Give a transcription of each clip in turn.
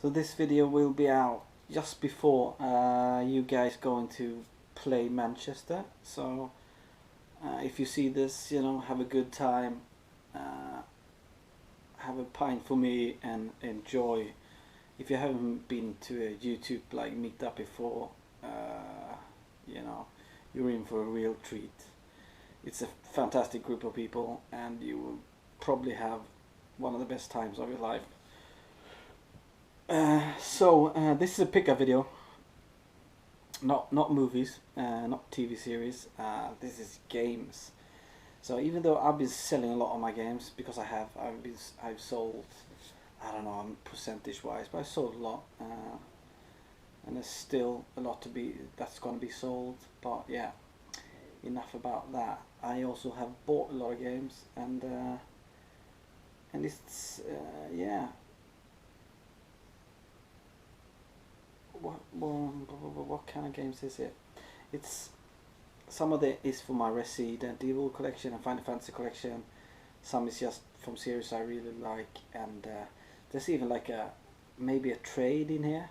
So this video will be out just before you guys going to play Manchester. So if you see this, you know, have a good time, have a pint for me and enjoy. If you haven't been to a YouTube like meetup before, you know, you're in for a real treat. It's a fantastic group of people and you will probably have one of the best times of your life. This is a pickup video, not movies, not TV series. This is games. So even though I've been selling a lot of my games, because I've sold, I don't know percentage wise, but I sold a lot, and there's still a lot that's going to be sold. But yeah, enough about that. I also have bought a lot of games, and it's yeah. What kind of games is it? It's some of it is for my Resident Evil collection and Final Fantasy collection. Some is just from series I really like, and there's even like maybe a trade in here,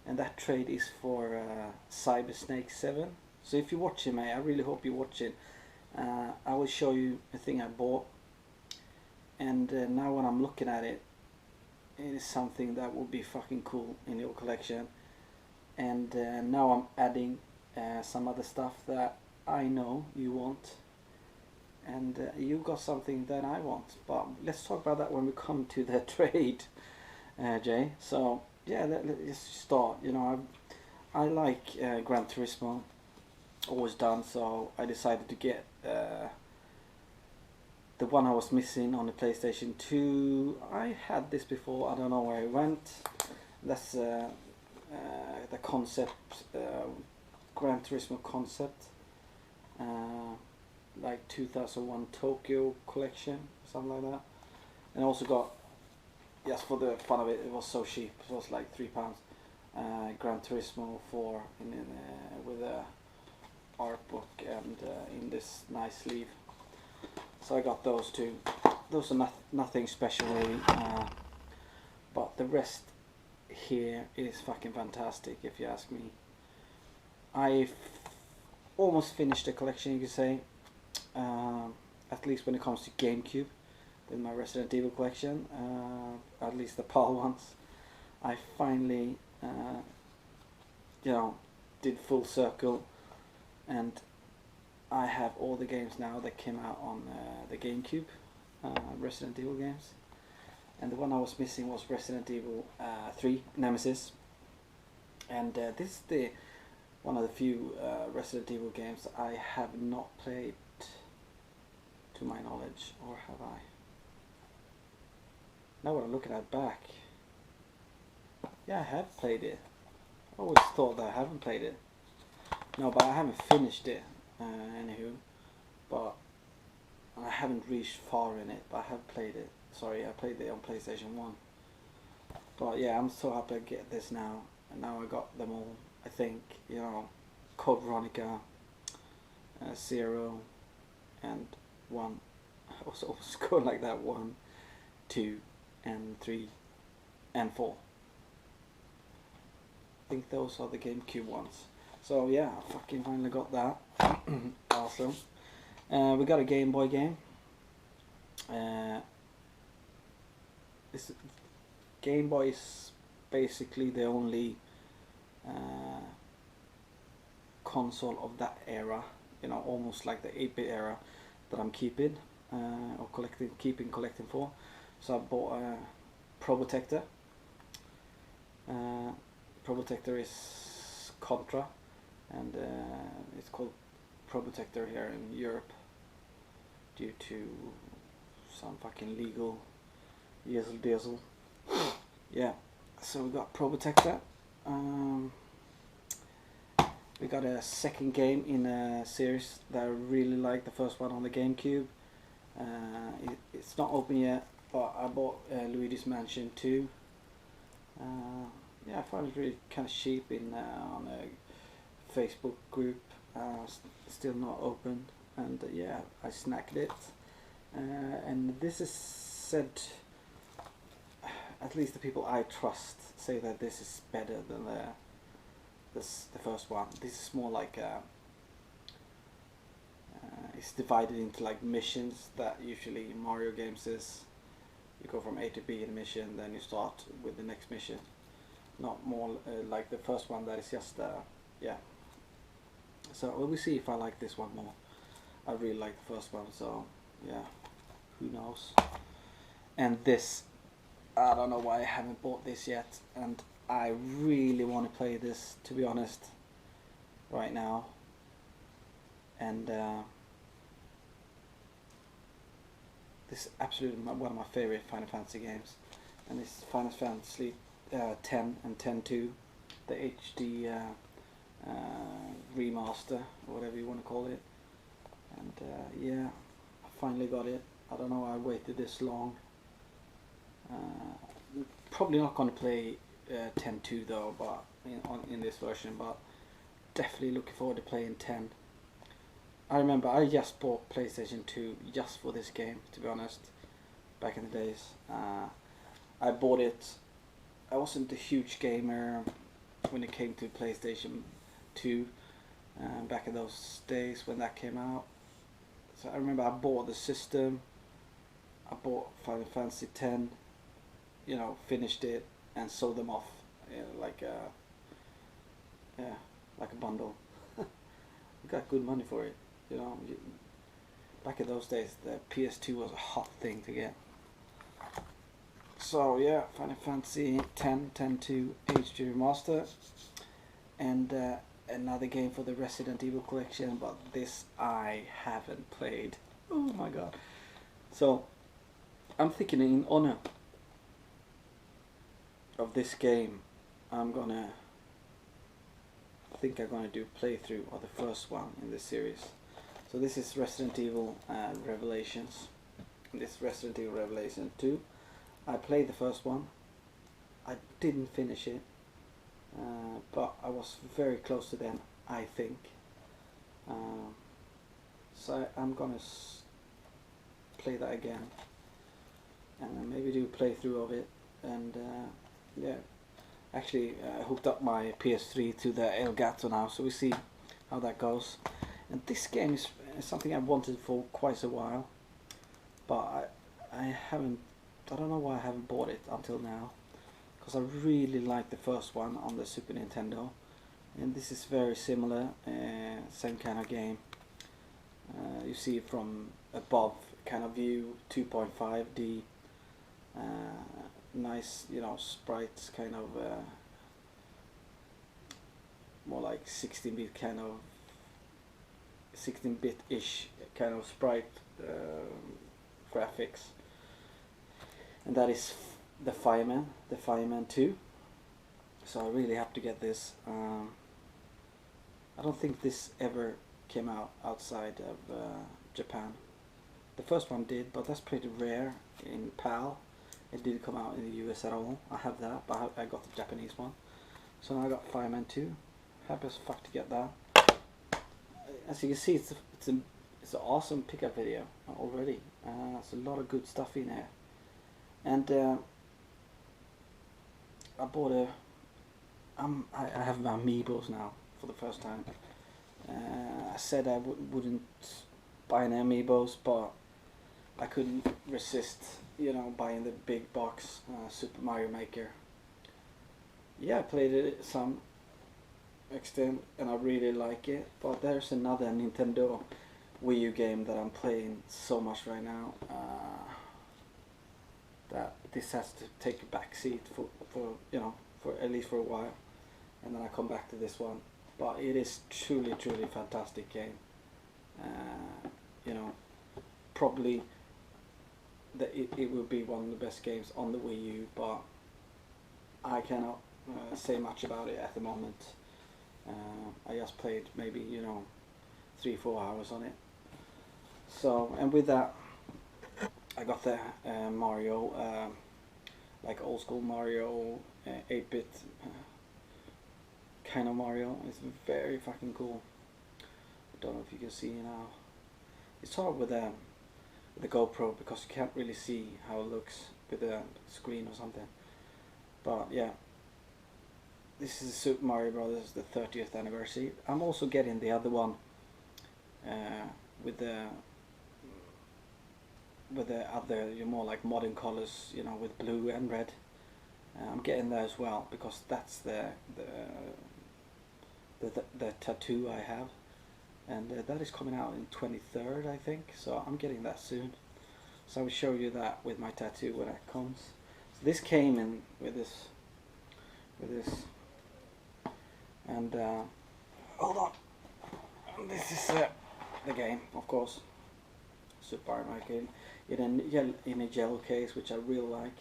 and that trade is for Jay7. So if you're watching, mate, I really hope you're watching. I will show you a thing I bought, and now when I'm looking at it, it is something that would be fucking cool in your collection. And now I'm adding some other stuff that I know you want, and you got something that I want, but let's talk about that when we come to the trade, Jay. So yeah, let's start. You know, I like Gran Turismo, always done, so I decided to get the one I was missing on the PlayStation 2. I had this before, I don't know where it went. That's the concept, Gran Turismo concept, like 2001 Tokyo collection, something like that. And I also got, just for the fun of it, it was so cheap, it was like £3. Gran Turismo 4 with a art book and in this nice sleeve. So I got those two. Those are nothing special really, but the rest here is fucking fantastic if you ask me. I've almost finished the collection, you could say, at least when it comes to GameCube with my Resident Evil collection, at least the PAL ones. I finally you know, did full circle, and I have all the games now that came out on the GameCube, Resident Evil games. And the one I was missing was Resident Evil 3 Nemesis. And this is one of the few Resident Evil games I have not played, to my knowledge, or have I? Now when I'm looking at back, yeah, I have played it. I always thought that I haven't played it. No, but I haven't finished it. Anywho, but I haven't reached far in it, but I have played it. Sorry, I played it on PlayStation 1. But yeah, I'm so happy to get this now, and now I got them all. I think, you know, Code Veronica, 0, and 1. I was always going like that, 1, 2, and 3, and 4. I think those are the GameCube ones. So yeah, I fucking finally got that. Awesome. We got a Game Boy game. This Game Boy is basically the only console of that era, you know, almost like the 8-bit era, that I'm keeping or collecting for. So I bought a Probotector. Probotector is Contra, and it's called Probotector here in Europe due to some fucking legal yizzle dizzle. Yeah, so we got Probotector. We got a second game in a series that I really like, the first one on the GameCube. It's not open yet, but I bought Luigi's Mansion 2. Yeah, I found it really kind of cheap on a Facebook group. Still not open, and yeah, I snagged it. And this is said at least the people I trust say that this is better than the first one. This is more like it's divided into like missions that usually Mario games is. You go from A to B in a mission, then you start with the next mission. Not more like the first one that is just yeah. So we'll see if I like this one more. I really like the first one, so yeah, who knows. And this, I don't know why I haven't bought this yet, and I really want to play this, to be honest, right now. And this is absolutely one of my favorite Final Fantasy games, and this is Final Fantasy 10 and 10-2, the HD remaster, or whatever you want to call it. And yeah, I finally got it. I don't know why I waited this long. Probably not going to play 10-2 though, but in this version, but definitely looking forward to playing 10. I remember I just bought PlayStation 2 just for this game, to be honest, back in the days. I bought it, I wasn't a huge gamer when it came to PlayStation 2 back in those days when that came out. So I remember I bought the system, I bought Final Fantasy 10, you know, finished it and sold them off like a bundle. You got good money for it. You know, back in those days, the PS2 was a hot thing to get. So yeah, Final Fantasy 10, 10-2 HD Remaster, and another game for the Resident Evil collection, but this I haven't played. Oh my god. So I'm thinking in honor of this game, I'm gonna do a playthrough of the first one in this series. So this is Resident Evil Revelations. This is Resident Evil Revelation 2. I played the first one. I didn't finish it, but I was very close to the end, I think. So I'm gonna play that again, and maybe do a playthrough of it. And yeah, actually I hooked up my PS3 to the Elgato now, so we see how that goes. And this game is something I've wanted for quite a while, but I don't know why I haven't bought it until now, because I really like the first one on the Super Nintendo, and this is very similar, same kind of game. You see it from above kind of view, 2.5D, nice, you know, sprites, kind of more like 16-bit kind of 16-bit-ish kind of sprite graphics, and that is the Fireman 2. So I really have to get this. I don't think this ever came out outside of Japan. The first one did, but that's pretty rare in PAL. It didn't come out in the US at all. I have that, but I got the Japanese one. So now I got Fireman 2. Happy as fuck to get that. As you can see, it's an awesome pickup video already. There's a lot of good stuff in there. And I bought I have my amiibos now for the first time. I said I wouldn't buy any amiibos, but I couldn't resist, you know, buying the big box Super Mario Maker. Yeah, I played it some extent and I really like it, but there's another Nintendo Wii U game that I'm playing so much right now that this has to take a back seat for you know, for at least for a while, and then I come back to this one. But it is truly fantastic game. You know, probably that it will be one of the best games on the Wii U, but I cannot say much about it at the moment. I just played maybe, you know, 3-4 hours on it. So, and with that, I got the Mario, like old school Mario, 8-bit kind of Mario. It's very fucking cool. I don't know if you can see now. It's hard with the GoPro because you can't really see how it looks with the screen or something. But yeah, this is Super Mario Brothers, the 30th anniversary. I'm also getting the other one with the other, more like modern colors, with blue and red. I'm getting that as well because that's the tattoo I have, and that is coming out in 23rd, I think. So I'm getting that soon. So I will show you that with my tattoo when it comes. So this came in with this, and hold on. This is the game, of course. Super Mario game in a yellow case, which I really like.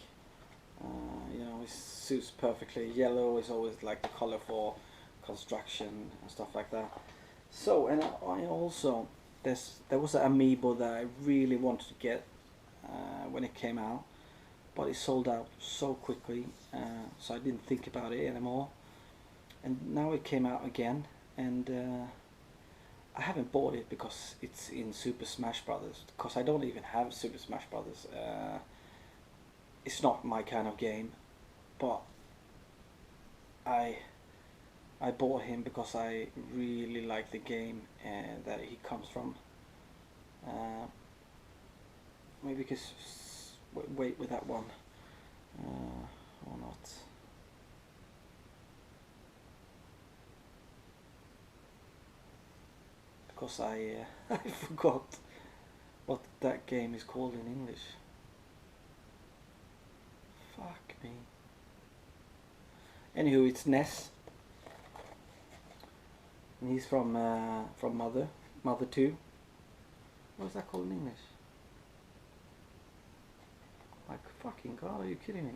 It suits perfectly. Yellow is always like the color for construction and stuff like that. So, and I also there was an amiibo that I really wanted to get when it came out, but it sold out so quickly, so I didn't think about it anymore. And now it came out again, and I haven't bought it because it's in Super Smash Brothers, because I don't even have Super Smash Brothers. It's not my kind of game, but I bought him because I really like the game that he comes from. Maybe because wait with that one or not. Because I I forgot what that game is called in English. Fuck me. Anywho, it's Ness, and he's from Mother 2. What is that called in English? Like fucking god, are you kidding me?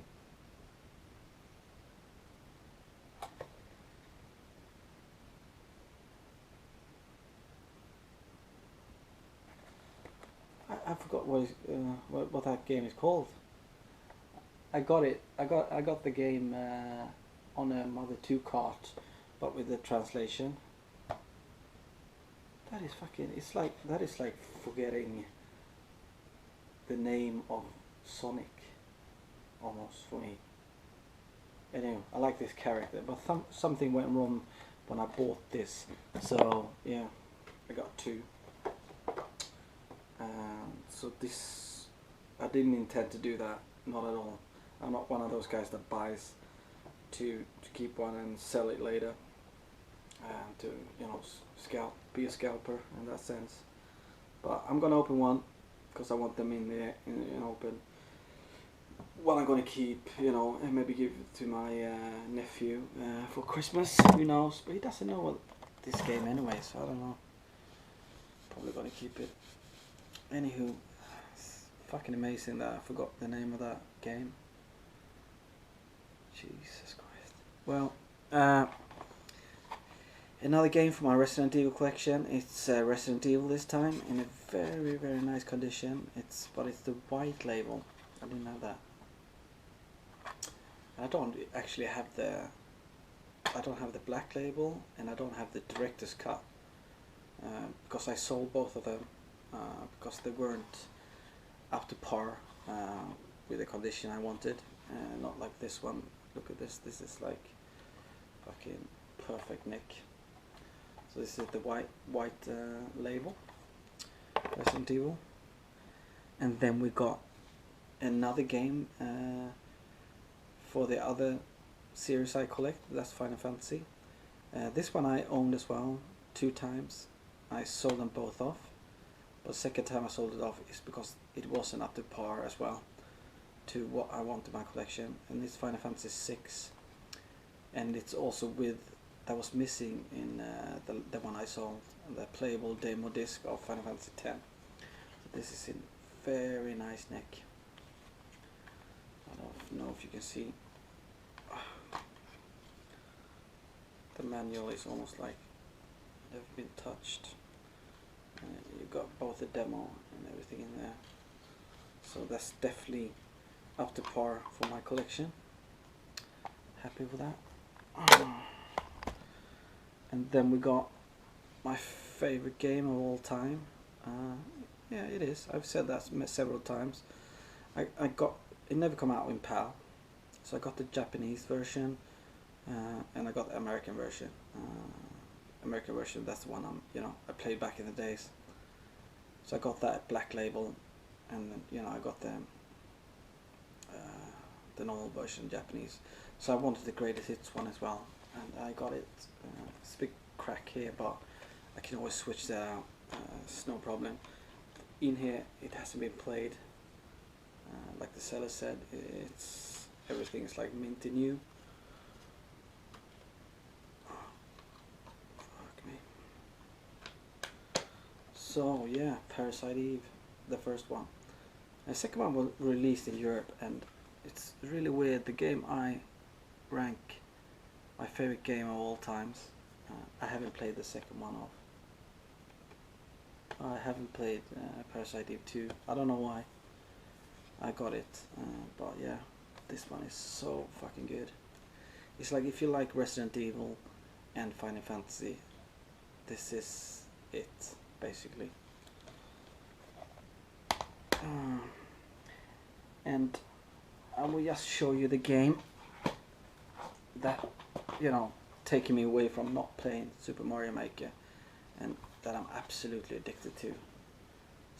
I forgot what that game is called. I got it. I got the game on a Mother 2 cart, but with the translation. That is fucking. That is like forgetting the name of Sonic, almost, for me. Anyway, I like this character, but something went wrong when I bought this. So yeah, I got two. So this, I didn't intend to do that, not at all. I'm not one of those guys that buys to keep one and sell it later, to be a scalper in that sense. But I'm gonna open one because I want them in open. One I'm gonna keep, and maybe give it to my nephew for Christmas. Who knows? But he doesn't know what this game anyway, so I don't know. Probably gonna keep it. Anywho, it's fucking amazing that I forgot the name of that game. Jesus Christ. Well, another game from my Resident Evil collection. It's Resident Evil this time, in a very, very nice condition. But it's the white label. I didn't know that. I don't actually have the black label, and I don't have the director's cut, because I sold both of them because they weren't up to par with the condition I wanted. Not like this one. Look at this. This is like fucking perfect neck. So this is the white label, Resident Evil. And then we got another game for the other series I collect. That's Final Fantasy. This one I owned as well 2 times. I sold them both off. But the second time I sold it off is because it wasn't up to par as well to what I want in my collection. And it's Final Fantasy 6, and it's also that was missing in the one I sold, the playable demo disc of Final Fantasy 10. So this is in very nice neck. I don't know if you can see. The manual is almost like never been touched. You got both the demo and everything in there, so that's definitely up to par for my collection. Happy with that. And then we got my favorite game of all time. Yeah, it is. I've said that several times. I got it. Never come out in PAL. So I got the Japanese version, and I got the American version. American version, that's the one I played back in the days. So I got that Black Label, and then, I got the normal version Japanese. So I wanted the greatest hits one as well, and I got it. It's a big crack here, but I can always switch that out. It's no problem. In here, it hasn't been played. Like the seller said, everything is like minty new. Fuck me. So yeah, Parasite Eve, the first one. The second one was released in Europe, and it's really weird. The game I rank my favorite game of all times, I haven't played the second one of. I haven't played Parasite Eve 2. I don't know why. I got it, but yeah, this one is so fucking good. It's like if you like Resident Evil and Final Fantasy, this is it, basically. And I will just show you the game that, taking me away from not playing Super Mario Maker, and that I'm absolutely addicted to.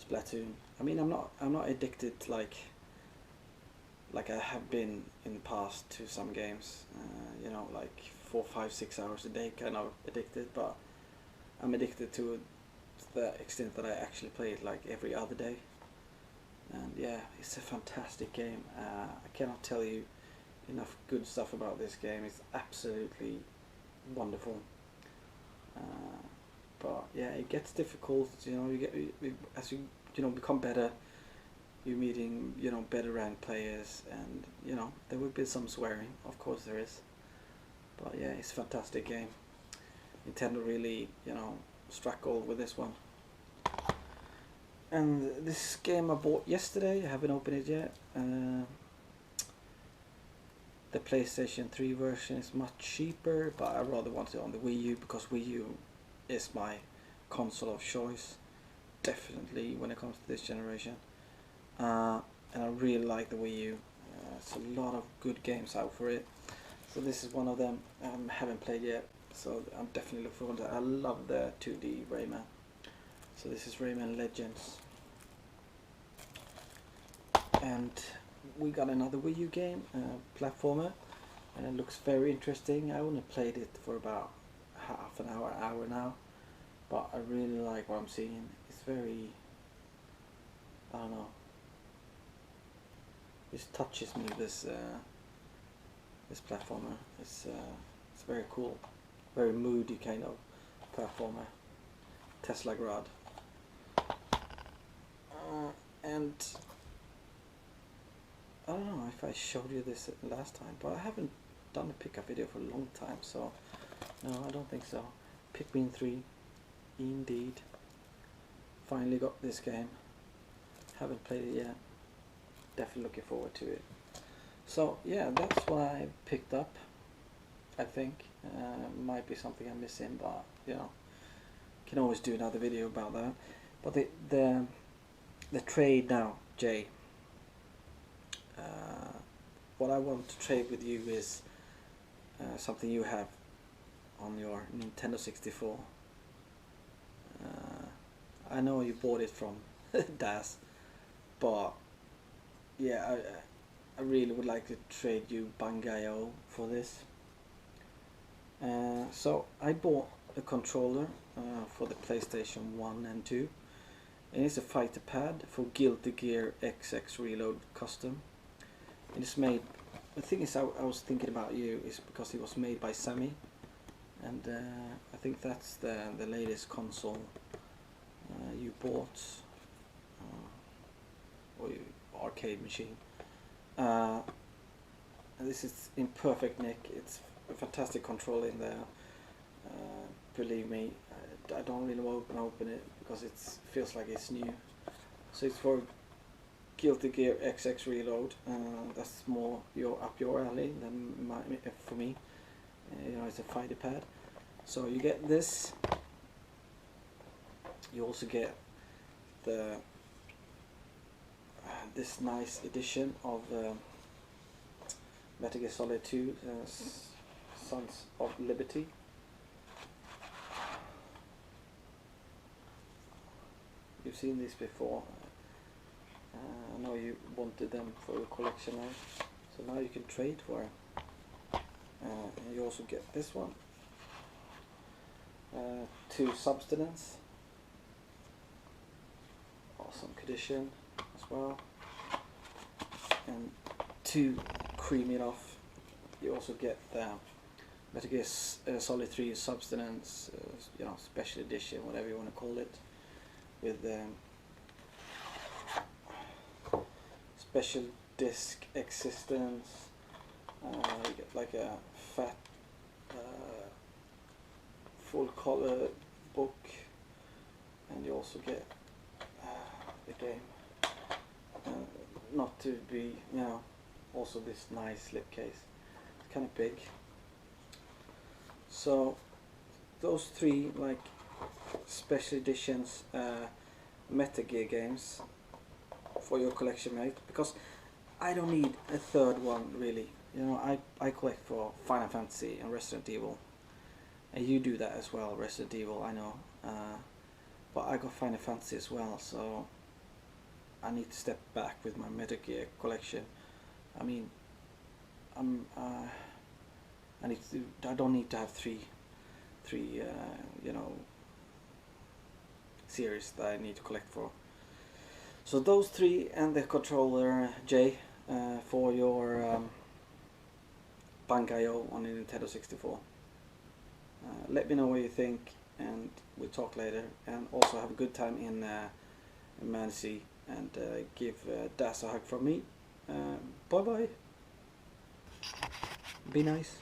Splatoon. I mean, I'm not addicted like I have been in the past to some games. Like 4, 5, 6 hours a day, kind of addicted. But I'm addicted to the extent that I actually play it like every other day. And yeah, it's a fantastic game. I cannot tell you enough good stuff about this game. It's absolutely wonderful. But yeah, it gets difficult. As you become better, you're meeting better ranked players, and there will be some swearing. Of course there is. But yeah, it's a fantastic game. Nintendo really struck gold with this one. And this game I bought yesterday. I haven't opened it yet. The PlayStation 3 version is much cheaper, but I rather want it on the Wii U, because Wii U is my console of choice, definitely, when it comes to this generation. And I really like the Wii U. It's a lot of good games out for it. So this is one of them. I haven't played yet, so I'm definitely looking forward to it. I love the 2D Rayman. So this is Rayman Legends. And we got another Wii U game, platformer, and it looks very interesting. I only played it for about half an hour now, but I really like what I'm seeing. It's very, I don't know, this touches me, this platformer. It's very cool, very moody kind of platformer, Tesla Grad. And I don't know if I showed you this last time, but I haven't done a pickup video for a long time, so no, I don't think so. Pikmin 3, indeed. Finally got this game. Haven't played it yet. Definitely looking forward to it. So yeah, that's what I picked up. I think might be something I'm missing, but can always do another video about that. But the trade now, Jay. What I want to trade with you is something you have on your Nintendo 64. I know you bought it from Das, but yeah, I really would like to trade you Bangai-O for this. So I bought a controller for the PlayStation 1 and 2. And it's a fighter pad for Guilty Gear XX Reload Custom. And it's made, the thing is, I was thinking about you is because it was made by Sammy, and I think that's the latest console you bought, or arcade machine. And this is in perfect nick. It's a fantastic control in there. Believe me, I don't really want to open it because it feels like it's new. So it's for Guilty Gear XX Reload. That's more up your alley than for me. It's a fighter pad. So you get this. You also get the this nice edition of Metal Gear Solid 2, Sons of Liberty. You've seen these before. I know you wanted them for your collection now, so now you can trade for them. And you also get this one. 2 Substance. Awesome condition as well. And 2 Cream It Off. You also get the Metal Gear Solid 3 Substance, you know, special edition, whatever you want to call it, with special disc existence. You get like a fat full color book, and you also get the game. Not to be, you know, also this nice slipcase. It's kind of big. So those 3 like special editions Metal Gear games for your collection, mate, because I don't need a third one really. You know, I collect for Final Fantasy and Resident Evil, and you do that as well, Resident Evil, I know, but I got Final Fantasy as well, so I need to step back with my Metal Gear collection. I mean, I don't need to have three you know, series that I need to collect for. So those 3 and the controller, Jay, for your Bangai-O on the Nintendo 64. Let me know what you think, and we'll talk later. And also have a good time in Mansi, and give Das a hug from me. Bye bye. Be nice.